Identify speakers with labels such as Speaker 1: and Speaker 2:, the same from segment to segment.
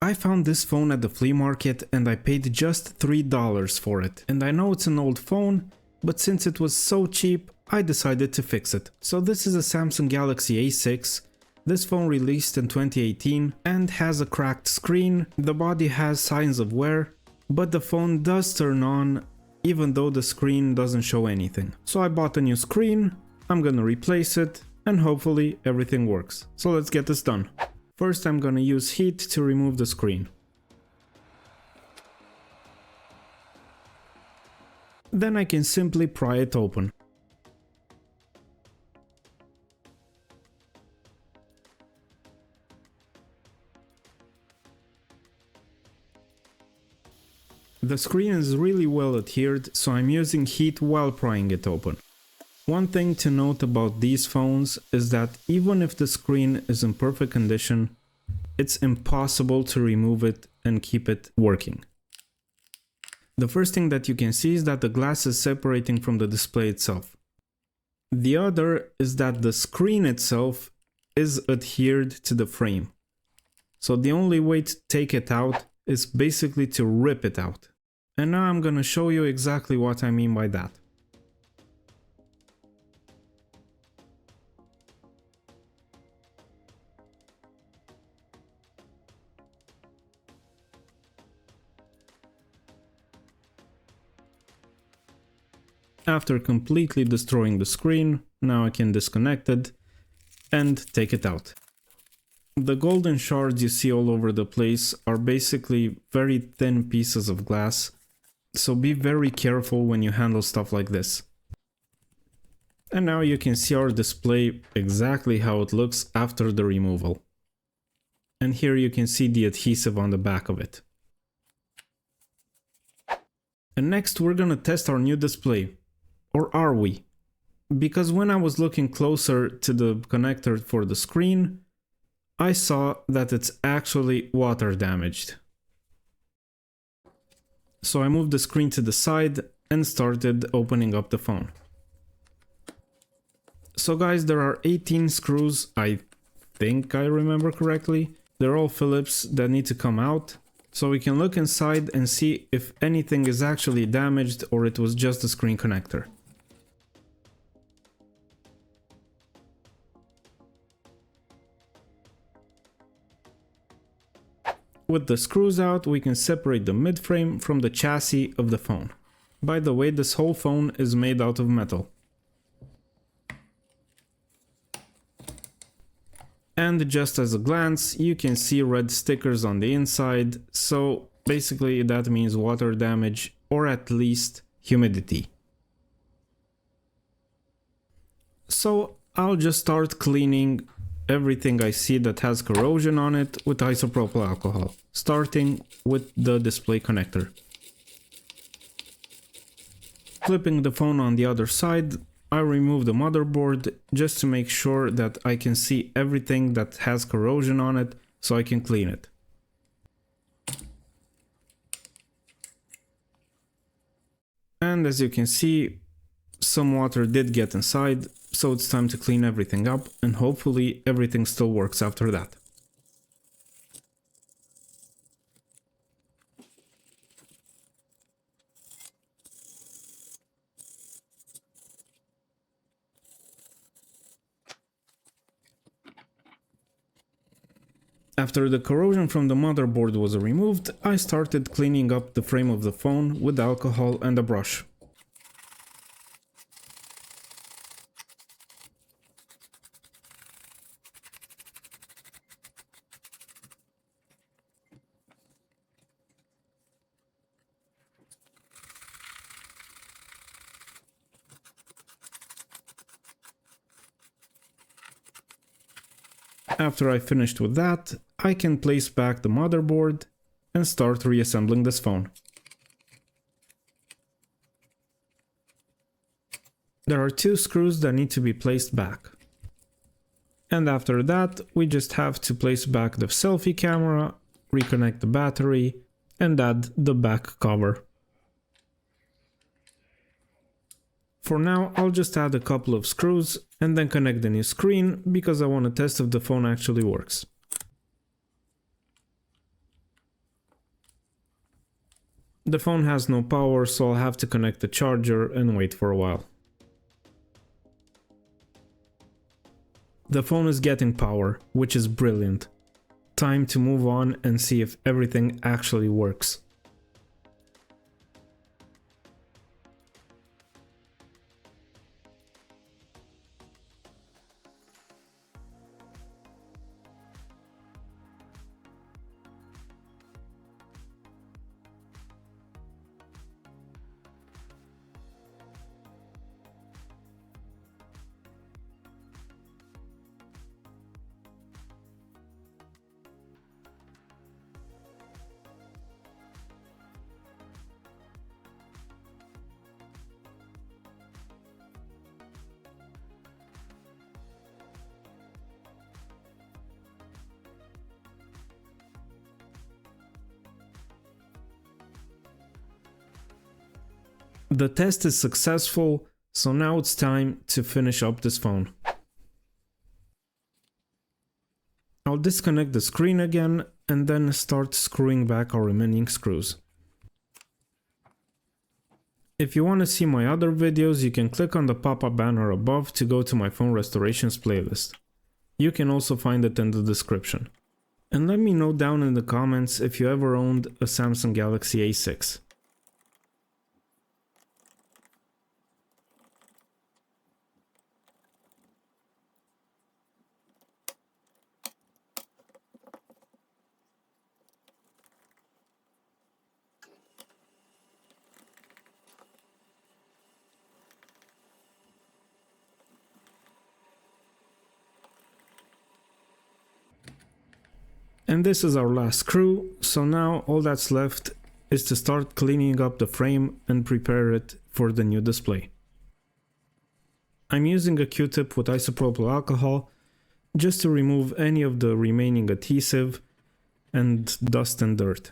Speaker 1: I found this phone at the flea market and I paid just $3 for it. And I know it's an old phone, but since it was so cheap, I decided to fix it. So this is a Samsung Galaxy A6. This phone released in 2018 and has a cracked screen. The body has signs of wear, but the phone does turn on even though the screen doesn't show anything. So I bought a new screen, I'm gonna replace it, and hopefully everything works. So let's get this done. First I'm gonna use heat to remove the screen. Then I can simply pry it open. The screen is really well adhered, so I'm using heat while prying it open. One thing to note about these phones is that even if the screen is in perfect condition, it's impossible to remove it and keep it working. The first thing that you can see is that the glass is separating from the display itself. The other is that the screen itself is adhered to the frame. So the only way to take it out is basically to rip it out. And now I'm gonna show you exactly what I mean by that. After completely destroying the screen, now I can disconnect it and take it out. The golden shards you see all over the place are basically very thin pieces of glass, so be very careful when you handle stuff like this. And now you can see our display exactly how it looks after the removal. And here you can see the adhesive on the back of it. And next we're gonna test our new display. Or are we? Because when I was looking closer to the connector for the screen, I saw that it's actually water damaged. So I moved the screen to the side and started opening up the phone. So guys, there are 18 screws, I think I remember correctly. They're all Phillips that need to come out. So we can look inside and see if anything is actually damaged or it was just the screen connector. With the screws out, we can separate the midframe from the chassis of the phone. By the way, this whole phone is made out of metal. And just as a glance, you can see red stickers on the inside, so basically that means water damage or at least humidity. So I'll just start cleaning everything I see that has corrosion on it with isopropyl alcohol, starting with the display connector. Flipping the phone on the other side, I remove the motherboard just to make sure that I can see everything that has corrosion on it so I can clean it. And as you can see, some water did get inside, so it's time to clean everything up and hopefully everything still works after that. After the corrosion from the motherboard was removed, I started cleaning up the frame of the phone with alcohol and a brush. After I finished with that, I can place back the motherboard and start reassembling this phone. There are 2 screws that need to be placed back. And after that, we just have to place back the selfie camera, reconnect the battery, and add the back cover. For now, I'll just add a couple of screws and then connect the new screen because I want to test if the phone actually works. The phone has no power, so I'll have to connect the charger and wait for a while. The phone is getting power, which is brilliant. Time to move on and see if everything actually works. The test is successful, so now it's time to finish up this phone. I'll disconnect the screen again and then start screwing back our remaining screws. If you want to see my other videos, you can click on the pop-up banner above to go to my phone restorations playlist. You can also find it in the description. And let me know down in the comments if you ever owned a Samsung Galaxy A6. And this is our last screw, so now all that's left is to start cleaning up the frame and prepare it for the new display. I'm using a Q-tip with isopropyl alcohol just to remove any of the remaining adhesive and dust and dirt.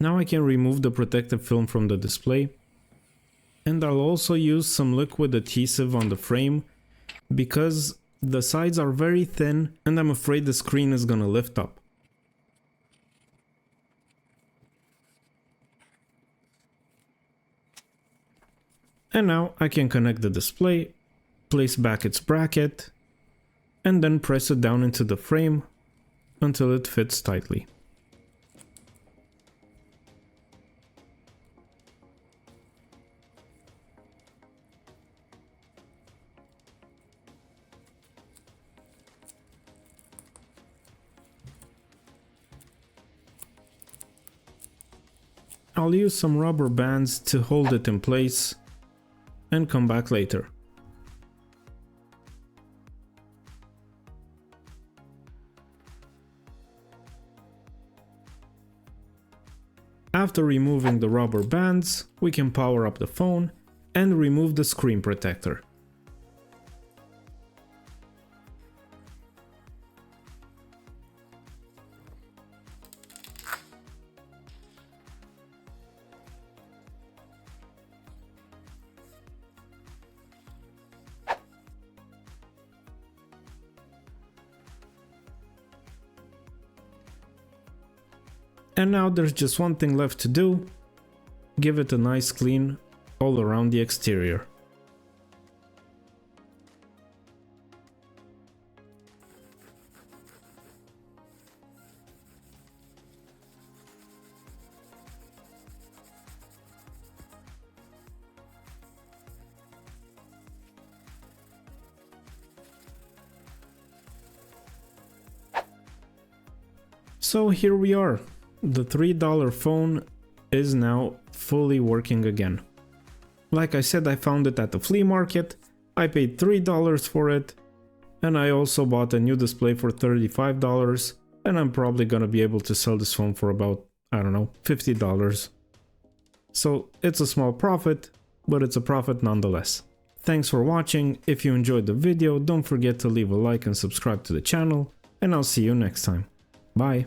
Speaker 1: Now I can remove the protective film from the display, and I'll also use some liquid adhesive on the frame because the sides are very thin and I'm afraid the screen is gonna lift up. And now I can connect the display, place back its bracket, and then press it down into the frame until it fits tightly. I'll use some rubber bands to hold it in place and come back later. After removing the rubber bands, we can power up the phone and remove the screen protector. And now there's just one thing left to do: give it a nice clean all around the exterior. So here we are. The $3 phone is now fully working again. Like I said, I found it at the flea market. I paid $3 for it, and I also bought a new display for $35, and I'm probably gonna be able to sell this phone for about, I don't know, $50. So it's a small profit, but it's a profit nonetheless. Thanks for watching. If you enjoyed the video, don't forget to leave a like and subscribe to the channel, and I'll see you next time. Bye.